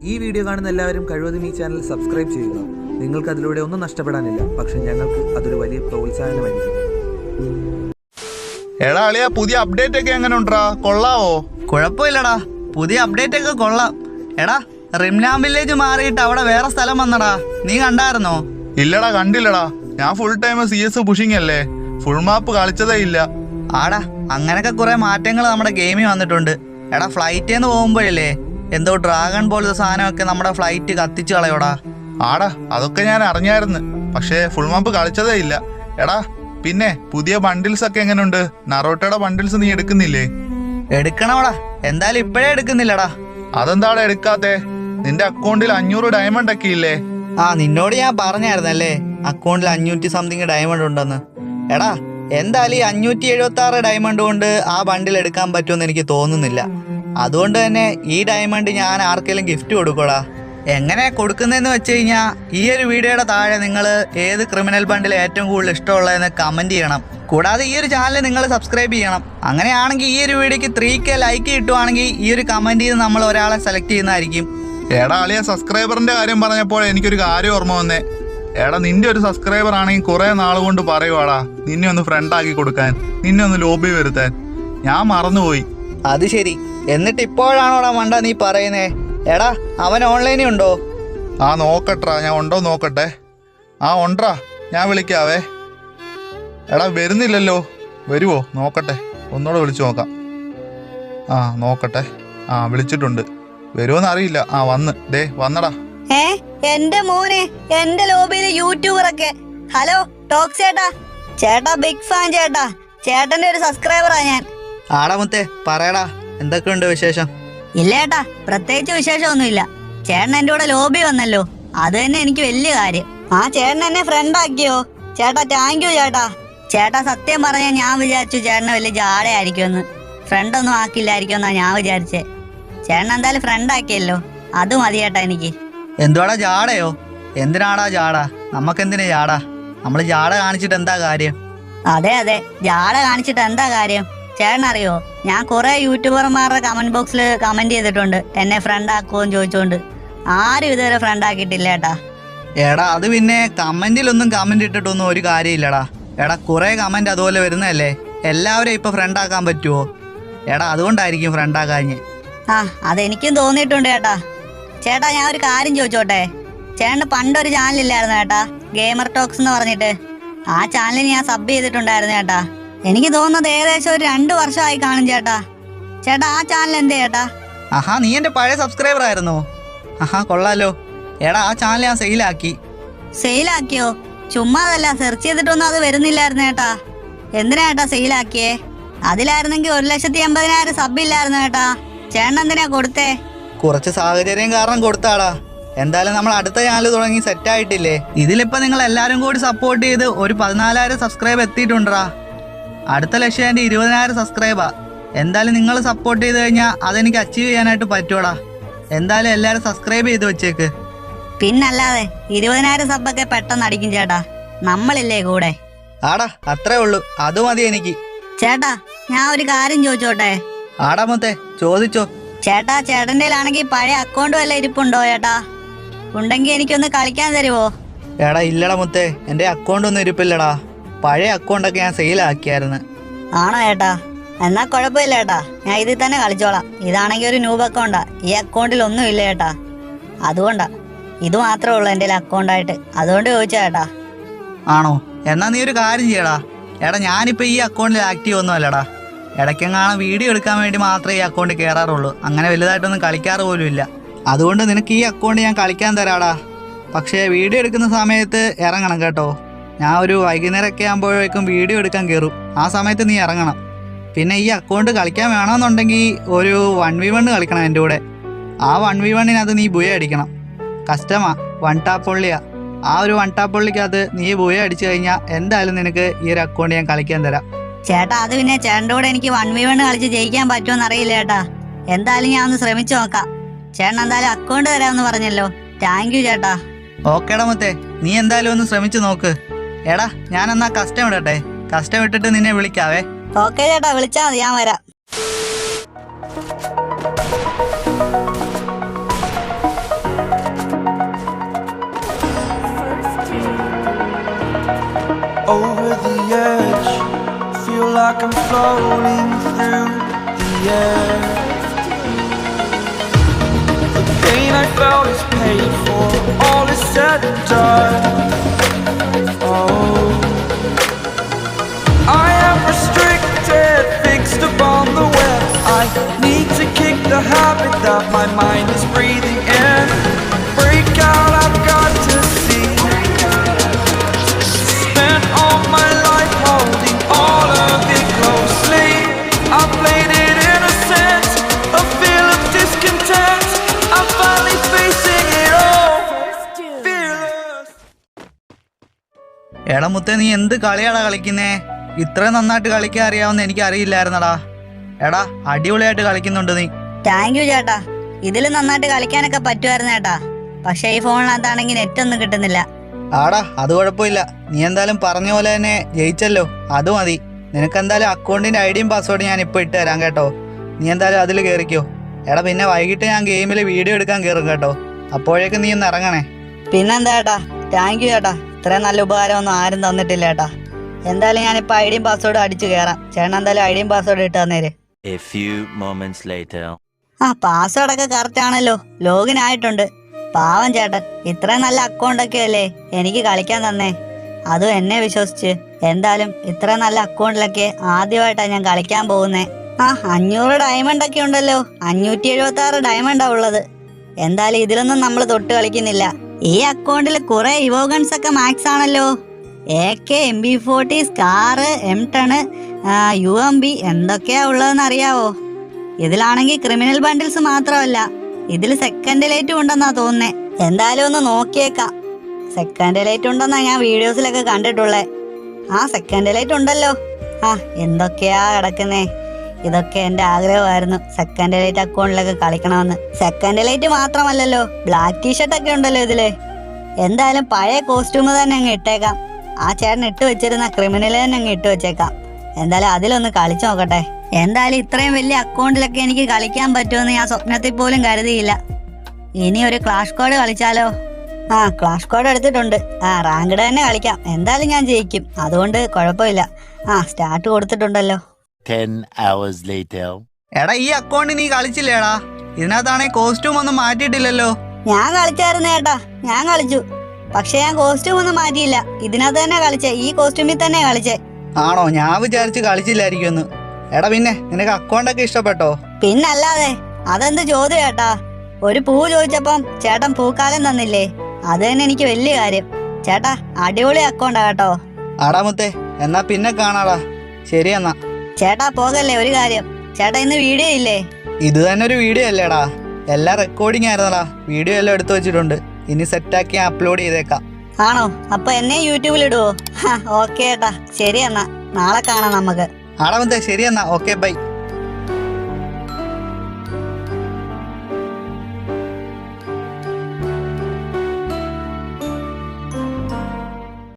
ഈ വീഡിയോ കാണുന്ന എല്ലാവരും കഴിവതും ഈ ചാനൽ സബ്സ്ക്രൈബ് ചെയ്യുക. നിങ്ങൾക്ക് അതിലൂടെ ഒന്നും നഷ്ടപ്പെടാനില്ല, പക്ഷെ ഞങ്ങൾക്ക് അതൊരു വലിയ പ്രോത്സാഹനമായിരിക്കും. എടാ അളിയാ, പുതിയ അപ്ഡേറ്റ് ഒക്കെ എങ്ങനെ ഉണ്ടാ? കൊള്ളാവോ? കുഴപ്പമില്ലടാ, പുതിയ അപ്ഡേറ്റ് ഒക്കെ കൊള്ളാം. എടാ, റിംലാം വില്ലേജ് മാറിയിട്ട് അവിടെ വേറെ സ്ഥലം വന്നടാ, നീ കണ്ടായിരുന്നോ? ഇല്ലടാ, കണ്ടില്ലടാ. ഞാൻ ഫുൾ ടൈം CS പുഷിങ് അല്ലേ, ഫുൾ മാപ്പ് കളിച്ചതേ ഇല്ല. ആടാ, അങ്ങനൊക്കെ കുറെ മാറ്റങ്ങൾ നമ്മുടെ ഗെയിമിൽ വന്നിട്ടുണ്ട്. എടാ, ഫ്ലൈറ്റിന്ന് പോകുമ്പോഴല്ലേ എന്തോ ഡ്രാഗൺ പോലത്തെ സാധനമൊക്കെ നമ്മുടെ ഫ്ലൈറ്റ് കത്തിച്ചു കളയോടാ. ആടാ, അതൊക്കെ ഞാൻ അറിഞ്ഞായിരുന്നു, പക്ഷേ ഫുൾ മാപ്പ് കളിച്ചതേ ഇല്ല. എടാ, പിന്നെ പുതിയ ബണ്ടിൽസ് ഒക്കെ എങ്ങനെയുണ്ട്? നറോട്ടയുടെ ബണ്ടിൽസ് നീ എടുക്കുന്നില്ലേ? എടുക്കണോടാ, എന്തായാലും ഇപ്പോഴേ എടുക്കുന്നില്ലടാ. അതെന്താടാ എടുക്കാത്തെ? നിന്റെ അക്കൗണ്ടിൽ 500 ഡയമണ്ട് ഒക്കെ ഇല്ലേ? നിന്നോട് ഞാൻ പറഞ്ഞായിരുന്നല്ലേ അക്കൗണ്ടിൽ 500 സംതിങ് ഡയമണ്ട് ഉണ്ടെന്ന്. എടാ, എന്തായാലും ഈ 576 ഡയമണ്ട് കൊണ്ട് ആ ബണ്ടിൽ എടുക്കാൻ പറ്റുമെന്ന് എനിക്ക് തോന്നുന്നില്ല. അതുകൊണ്ട് തന്നെ ഈ ഡയമണ്ട് ഞാൻ ആർക്കെങ്കിലും ഗിഫ്റ്റ് കൊടുക്കൂടാ. എങ്ങനെ കൊടുക്കുന്നതെന്ന് വെച്ച് കഴിഞ്ഞാൽ ഈ ഒരു വീഡിയോയുടെ താഴെ നിങ്ങൾ ഏത് ക്രിമിനൽ ബണ്ടിൽ ഏറ്റവും കൂടുതൽ ഇഷ്ടമുള്ളതെന്ന് കമൻറ്റ് ചെയ്യണം. കൂടാതെ ഈ ഒരു ചാനൽ നിങ്ങൾ സബ്സ്ക്രൈബ് ചെയ്യണം. അങ്ങനെയാണെങ്കിൽ ഈ ഒരു വീഡിയോക്ക് 3K ലൈക്ക് കിട്ടുവാണെങ്കിൽ ഈ ഒരു കമൻറ്റ് ചെയ്ത് നമ്മൾ ഒരാളെ സെലക്ട് ചെയ്യുന്നതായിരിക്കും. എടാ അളിയ, സബ്സ്ക്രൈബറിന്റെ കാര്യം പറഞ്ഞപ്പോൾ എനിക്കൊരു കാര്യം ഓർമ്മ വന്നേ. എടാ, നിന്റെ ഒരു സബ്സ്ക്രൈബർ ആണെങ്കിൽ കുറെ നാൾ കൊണ്ട് പറയുവാടാ നിന്നെ ഒന്ന് ഫ്രണ്ട് ആക്കി കൊടുക്കാൻ, നിന്നെ ഒന്ന് ലോബി വരുത്താൻ. ഞാൻ മറന്നുപോയി. അത് ശരി, എന്നിട്ട് ഇപ്പോഴാണോടാ മണ്ട നീ പറയുന്നേ? എടാ, അവൻ ഓൺലൈനിൽ ഉണ്ടോ? നോക്കട്ടെ, ഞാൻ ഉണ്ടോ നോക്കട്ടെ. ഉണ്ട്രാ, ഞാൻ വിളിക്കാവേ. എടാ, വരുന്നില്ലല്ലോ. വരുവോ നോക്കട്ടെ, ഒന്നുകൂടെ വിളിച്ചു നോക്കാം. നോക്കട്ടെ. വിളിച്ചിട്ടുണ്ട്. വരുമോന്ന് അറിയില്ല. വന്നടാ. എന്റെ മോനെ, എന്റെ ലോബിയില് യൂട്യൂബറൊക്കെ. ഹലോ ടോക്സ് ചേട്ടാ. ചേട്ടാ ബിഗ് ഫാൻ ചേട്ടാ. ചേട്ടന്റെ ഒരു സബ്സ്ക്രൈബറാ ഞാൻ. ആടാ മുത്തേ, പറയടാ, എന്തൊക്കെയുണ്ട് വിശേഷം? ഇല്ല ചേട്ടാ, പ്രത്യേകിച്ച് വിശേഷമൊന്നുമില്ല. ചേട്ടൻ എന്റെ കൂടെ ലോബി വന്നല്ലോ, അത് തന്നെ എനിക്ക് വലിയ കാര്യം. ചേട്ടൻ എന്നെ ഫ്രണ്ട് ആക്കിയോ ചേട്ടാ? താങ്ക് യു ചേട്ടാ. ചേട്ടാ, സത്യം പറഞ്ഞാൽ ഞാൻ വിചാരിച്ചു ചേട്ടന് വലിയ ജാടയായിരിക്കുമെന്ന്. ഫ്രണ്ടൊന്നും ആക്കില്ലായിരിക്കും എന്നാ ഞാൻ വിചാരിച്ചേ. ചേട്ടൻ എന്തായാലും ഫ്രണ്ട് ആക്കിയല്ലോ, അത് മതി ചേട്ടാ എനിക്ക്. എന്തുവാടാ ജാടയോ? എന്തിനാടാ ജാട? നമുക്കെന്തിനാ ജാട? നമ്മൾ ജാട കാണിച്ചിട്ട് എന്താ കാര്യം? അതെ, ജാട കാണിച്ചിട്ട് എന്താ കാര്യം? ചേട്ടനറിയോ, ഞാൻ കുറെ യൂട്യൂബർമാരുടെ കമന്റ് ബോക്സിൽ കമന്റ് ചെയ്തിട്ടുണ്ട് എന്നെ ഫ്രണ്ട് ആക്കുമെന്ന് ചോദിച്ചോണ്ട്. ആരും ഇതുവരെ ഫ്രണ്ട് ആക്കിയിട്ടില്ല ചേട്ടാ. എടാ, അത് പിന്നെ കമന്റിലൊന്നും കമന്റ് ഇട്ടിട്ടൊന്നും ഒരു കാര്യമില്ലടാ. എടാ, കുറെ കമന്റ് അതുപോലെ വരുന്നതല്ലേ, എല്ലാവരും ഇപ്പൊ ഫ്രണ്ട് ആക്കാൻ പറ്റുമോ? എടാ, അതുകൊണ്ടായിരിക്കും ഫ്രണ്ട് ആക്കാഞ്ഞ്. അതെനിക്കും തോന്നിയിട്ടുണ്ട് ചേട്ടാ. ചേട്ടാ, ഞാൻ ഒരു കാര്യം ചോദിച്ചോട്ടെ? ചേട്ടന് പണ്ടൊരു ചാനലില്ലായിരുന്നു ചേട്ടാ, ഗെയിമർ ടോക്സ് എന്ന് പറഞ്ഞിട്ട്. ആ ചാനലിൽ ഞാൻ സബ് ചെയ്തിട്ടുണ്ടായിരുന്നു ചേട്ടാ. എനിക്ക് തോന്നുന്നത് ഏകദേശം ഒരു 2 വർഷമായി കാണും ചേട്ടാ. ചേട്ടാ, ആ ചാനൽ എന്തേ ചേട്ടാ? നീ എന്റെ പഴയ സബ്സ്ക്രൈബർ ആയിരുന്നോ? കൊള്ളാലോ. എടാ, ആ ചാനൽ ഞാൻ സെയിലാക്കി. സെയിലാക്കിയോ? ചുമ്മാതല്ല, സെർച്ച് ചെയ്തിട്ടൊന്നും അത് വരുന്നില്ലായിരുന്നു ചേട്ടാ. എന്തിനാ ചേട്ടാ സെയിലാക്കിയേ? അതിലായിരുന്നെങ്കിൽ 1,80,000 സബ് ഇല്ലായിരുന്നു ചേട്ടാ. ചേട്ടൻ എന്തിനാ കൊടുത്തേ? കുറച്ച് സാഹചര്യം കാരണം കൊടുത്താടാ. എന്തായാലും നമ്മൾ അടുത്ത ചാനൽ തുടങ്ങി സെറ്റ് ആയിട്ടില്ലേ? ഇതിലിപ്പോ നിങ്ങൾ എല്ലാരും കൂടി സപ്പോർട്ട് ചെയ്ത് ഒരു 14,000 സബ്സ്ക്രൈബ് എത്തിയിട്ടുണ്ടാ. അടുത്ത ലക്ഷ്യം എൻ്റെ 20,000 സബ്സ്ക്രൈബാ. എന്തായാലും നിങ്ങൾ സപ്പോർട്ട് ചെയ്ത് കഴിഞ്ഞാൽ അതെനിക്ക് അച്ചീവ് ചെയ്യാനായിട്ട് പറ്റൂടാ. എന്തായാലും എല്ലാരും സബ്സ്ക്രൈബ് ചെയ്ത് വെച്ചേക്ക്. പിന്നല്ലാതെ 20,000 സബ്ബൊക്കെ പെട്ടെന്ന് അടിക്കും ചേട്ടാ, നമ്മളില്ലേ കൂടെ. ആടാ, അത്രേ ഉള്ളൂ, അത് മതി എനിക്ക്. ചേട്ടാ, ഞാൻ ഒരു കാര്യം ചോദിച്ചോട്ടെ? ആടാ മുത്തേ, ചോദിച്ചോ. ചേട്ടാ, ചേട്ടൻ്റെ ആണെങ്കിൽ പഴയ അക്കൗണ്ട് വല്ല ഇരിപ്പുണ്ടോ ചേട്ടാ? ഉണ്ടെങ്കിൽ എനിക്കൊന്ന് കളിക്കാൻ തരുമോ? എടാ, ഇല്ലടാ മുത്തേ, എൻ്റെ അക്കൗണ്ട് ഒന്നും ഇരിപ്പില്ലടാ. പഴയ അക്കൗണ്ടൊക്കെ ഞാൻ സെയിലാക്കിയായിരുന്നു. ആണോ ചേട്ടാ? എന്നാ കുഴപ്പമില്ല ചേട്ടാ, ഞാൻ ഇതിൽ തന്നെ കളിച്ചോളാം. ഇതാണെങ്കിൽ ഒരു ന്യൂബ് അക്കൗണ്ടാ, ഈ അക്കൗണ്ടിൽ ഒന്നും ഇല്ല ചേട്ടാ. അതുകൊണ്ടാ, ഇത് മാത്രമേ ഉള്ളൂ എൻ്റെ അക്കൗണ്ടായിട്ട്, അതുകൊണ്ട് ചോദിച്ചാ ചേട്ടാ. ആണോ? എന്നാ നീ ഒരു കാര്യം ചെയ്യടാ. എടാ, ഞാനിപ്പോൾ ഈ അക്കൗണ്ടിൽ ആക്റ്റീവ് ഒന്നും അല്ലടാ. ഇടയ്ക്കെങ്ങാനും വീഡിയോ എടുക്കാൻ വേണ്ടി മാത്രമേ ഈ അക്കൗണ്ട് കയറാറുള്ളൂ. അങ്ങനെ വലുതായിട്ടൊന്നും കളിക്കാറ് പോലും ഇല്ല. അതുകൊണ്ട് നിനക്ക് ഈ അക്കൗണ്ട് ഞാൻ കളിക്കാൻ തരാടാ. പക്ഷേ വീഡിയോ എടുക്കുന്ന സമയത്ത് ഇറങ്ങണം കേട്ടോ. ഞാൻ ഒരു വൈകുന്നേരമൊക്കെ ആകുമ്പോഴേക്കും വീഡിയോ എടുക്കാൻ കയറും, ആ സമയത്ത് നീ ഇറങ്ങണം. പിന്നെ ഈ അക്കൗണ്ട് കളിക്കാൻ വേണമെന്നുണ്ടെങ്കിൽ ഒരു 1v1 കളിക്കണം എൻ്റെ കൂടെ. ആ 1v1 നീ ബുയ അടിക്കണം. കസ്റ്റമാ, 1 ടാപ്പ് പൊള്ളിയാ. ആ ഒരു 1 ടാപ്പ് പൊള്ളിക്കകത്ത് നീ ബുയ അടിച്ചു കഴിഞ്ഞാൽ എന്തായാലും നിനക്ക് ഈ ഒരു അക്കൗണ്ട് ഞാൻ കളിക്കാൻ തരാം. ചേട്ടാ, അത് പിന്നെ ചേട്ടൻ്റെ കൂടെ എനിക്ക് 1v1 കളിച്ച് ജയിക്കാൻ പറ്റുമെന്ന് അറിയില്ല ചേട്ടാ. എന്തായാലും ഞാൻ ഒന്ന് ശ്രമിച്ചു നോക്കാം. ചേട്ടൻ എന്തായാലും അക്കൗണ്ട് തരാമെന്ന് പറഞ്ഞല്ലോ, താങ്ക് യു ചേട്ടാ. ഓക്കേടാ മുത്തേ, നീ എന്തായാലും ഒന്ന് ശ്രമിച്ചു നോക്ക്. എടാ, ഞാൻ എന്നാ കസ്റ്റം ഇടട്ടെ. കസ്റ്റം ഇട്ടിട്ട് നിന്നെ വിളിക്കാവേ. ഓക്കെ ചേട്ടാ, വിളിച്ചാൽ മതി, ഞാൻ വരാം. like I'm floating through the air. The pain I felt is paid for, all is said and done. Oh, I am restricted, fixed upon the web. I need to kick the habit that my mind is breathing in. Break out, I've got to see. Spent all my life holding all of it closely. I played it innocent, a feel of discontent. I'm finally facing it all, fearless. എടാ മുത്തേ, നീ എന്ത് കളിയാടാ കളിക്കുന്നേ? ഇത്രയും നന്നായിട്ട് കളിക്കാൻ അറിയാവുന്ന എനിക്ക് അറിയില്ലായിരുന്നടാ. എടാ, അടിപൊളിയായിട്ട് കളിക്കുന്നുണ്ട് നീ. താങ്ക് യു ചേട്ടാ. ഇതിൽ നന്നായിട്ട് കളിക്കാനൊക്കെ പറ്റുമായിരുന്നു ചേട്ടാ. പക്ഷെ ഈ ഫോണിനകത്താണെങ്കിൽ നെറ്റ് ഒന്നും കിട്ടുന്നില്ല. ആടാ, അത് കുഴപ്പമില്ല. നീ എന്തായാലും പറഞ്ഞ പോലെ തന്നെ ജയിച്ചല്ലോ, അത് മതി. നിനക്ക് എന്തായാലും അക്കൗണ്ടിന്റെ ഐഡിയും പാസ്വേഡും ഞാൻ ഇപ്പോൾ ഇട്ട് തരാം കേട്ടോ. നീ എന്തായാലും അതിൽ കയറിക്കോ. എടാ, പിന്നെ വൈകിട്ട് ഞാൻ ഗെയിമിൽ വീഡിയോ എടുക്കാൻ കയറും കേട്ടോ. അപ്പോഴേക്കും നീ ഒന്ന് ഇറങ്ങണേ. പിന്നെന്താ ചേട്ടാ, താങ്ക് യു ചേട്ടാ. ഇത്രയും നല്ല ഉപകാരമൊന്നും ആരും തന്നിട്ടില്ല ചേട്ടാ. എന്തായാലും ഞാനിപ്പോൾ ഐഡിയും പാസ്വേഡും അടിച്ചു കയറാം. ചേട്ടൻ എന്തായാലും ഐഡിയും പാസ്വേഡും ഇട്ട് തന്നേര്. A few moments later. പാസ്വേഡൊക്കെ കറക്റ്റ് ആണല്ലോ, ലോഗിൻ ആയിട്ടുണ്ട്. പാവം ചേട്ടൻ, ഇത്രയും നല്ല അക്കൗണ്ടൊക്കെ അല്ലേ എനിക്ക് കളിക്കാൻ തന്നേ, അതും എന്നെ വിശ്വസിച്ച്. എന്തായാലും ഇത്രയും നല്ല അക്കൗണ്ടിലൊക്കെ ആദ്യമായിട്ടാണ് ഞാൻ കളിക്കാൻ പോകുന്നേ. 500 ഡയമണ്ട് ഒക്കെ ഉണ്ടല്ലോ, 576 ഡയമണ്ടാ ഉള്ളത്. എന്തായാലും ഇതിലൊന്നും നമ്മൾ തൊട്ട് കളിക്കുന്നില്ല. ഈ അക്കൗണ്ടിൽ കുറെ ഇവോഗൺസ് ഒക്കെ മാക്സ് ആണല്ലോ. AK, MB40, scar, M10, UMB എന്തൊക്കെയാ ഉള്ളതെന്ന് അറിയാവോ? ഇതിലാണെങ്കിൽ ക്രിമിനൽ ബണ്ടിൽസ് മാത്രമല്ല, ഇതിൽ സെക്കൻഡ് ലൈറ്റും ഉണ്ടെന്നാ തോന്നുന്നേ. എന്തായാലും ഒന്ന് നോക്കിയേക്കാം. സെക്കൻഡ് ലൈറ്റ് ഉണ്ടെന്നാ ഞാൻ വീഡിയോസിലൊക്കെ കണ്ടിട്ടുള്ളേ. സെക്കൻഡ് ലൈറ്റ് ഉണ്ടല്ലോ. എന്തൊക്കെയാ കിടക്കുന്നേ. ഇതൊക്കെ എൻ്റെ ആഗ്രഹമായിരുന്നു, സെക്കൻഡ് ലൈറ്റ് അക്കൗണ്ടിലൊക്കെ കളിക്കണമെന്ന്. സെക്കൻഡ് ലൈറ്റ് മാത്രമല്ലല്ലോ, ബ്ലാക്ക് ടീഷർട്ട് ഒക്കെ ഉണ്ടല്ലോ ഇതില്. എന്തായാലും പഴയ കോസ്റ്റ്യൂം തന്നെ അങ്ങ് ഇട്ടേക്കാം. ആ ചേട്ടൻ ഇട്ട് വെച്ചിരുന്ന ക്രിമിനൽ തന്നെ അങ്ങ് ഇട്ട് വെച്ചേക്കാം. എന്തായാലും അതിലൊന്ന് കളിച്ചു നോക്കട്ടെ. എന്തായാലും ഇത്രയും വലിയ അക്കൗണ്ടിലൊക്കെ എനിക്ക് കളിക്കാൻ പറ്റുമെന്ന് ഞാൻ സ്വപ്നത്തിൽ പോലും കരുതിയില്ല. ഇനി ഒരു ക്ലാഷ് കോഡ് കളിച്ചാലോ? ക്ലാഷ് കോഡ് എടുത്തിട്ടുണ്ട്. റാങ്ക്ഡ് തന്നെ കളിക്കാം. എന്തായാലും ഞാൻ ജയിക്കും, അതുകൊണ്ട് കുഴപ്പമില്ല. സ്റ്റാർട്ട് കൊടുത്തിട്ടുണ്ടല്ലോ. 10 hours later. എടാ, ഈ അക്കൗണ്ട് നീ കളിച്ചില്ലേടാ? ഇതിനകത്താണെ കോസ്റ്റ്യൂം ഒന്നും മാറ്റിയിട്ടില്ലല്ലോ. ഞാൻ കളിച്ചായിരുന്നു ചേട്ടാ, ഞാൻ കളിച്ചു. പക്ഷെ ഞാൻ കോസ്റ്റ്യൂം ഒന്നും മാറ്റിയില്ല, ഇതിനകത്ത് തന്നെ കളിച്ചേ. ഈ കോസ്റ്റ്യൂമിൽ തന്നെ കളിച്ചേ. ആണോ? ഞാൻ വിചാരിച്ച് കളിച്ചില്ലായിരിക്കുമെന്ന്. എടാ, പിന്നെ നിനക്ക് അക്കൗണ്ടൊക്കെ ഇഷ്ടപ്പെട്ടോ? പിന്നല്ലാതെ, അതെന്ത് ചോദ്യം ചേട്ടാ. ഒരു പൂ ചോദിച്ചപ്പം ചേട്ടൻ പൂക്കാലം തന്നില്ലേ, അത് തന്നെ എനിക്ക് വലിയ കാര്യം. ചേട്ടാ, അടിപൊളി അക്കൗണ്ടാ കേട്ടോ. ആടാ മുത്തേ, എന്നാ പിന്നെ കാണാടാ. ശരി എന്നാ. ചേട്ടാ പോകല്ലേ, ഒരു കാര്യം. ചേട്ടാ ഇന്ന് വീഡിയോ ഇല്ലേ? ഇത് തന്നെ ഒരു വീഡിയോ അല്ലേടാ? എല്ലാം റെക്കോർഡിംഗ് ആയിരുന്നടാ. വീഡിയോ എല്ലാം എടുത്തു വെച്ചിട്ടുണ്ട്. ഇനി സെറ്റാക്കി അപ്ലോഡ് ചെയ്തേക്കാം. ആണോ? അപ്പൊ എന്നെ യൂട്യൂബിൽ ഇടുവോ? ഓക്കെ ചേട്ടാ, ശരി എന്നാ, നാളെ കാണാം നമുക്ക്. ആടാ മുത്തേ, ശരി എന്നാ. Okay, by.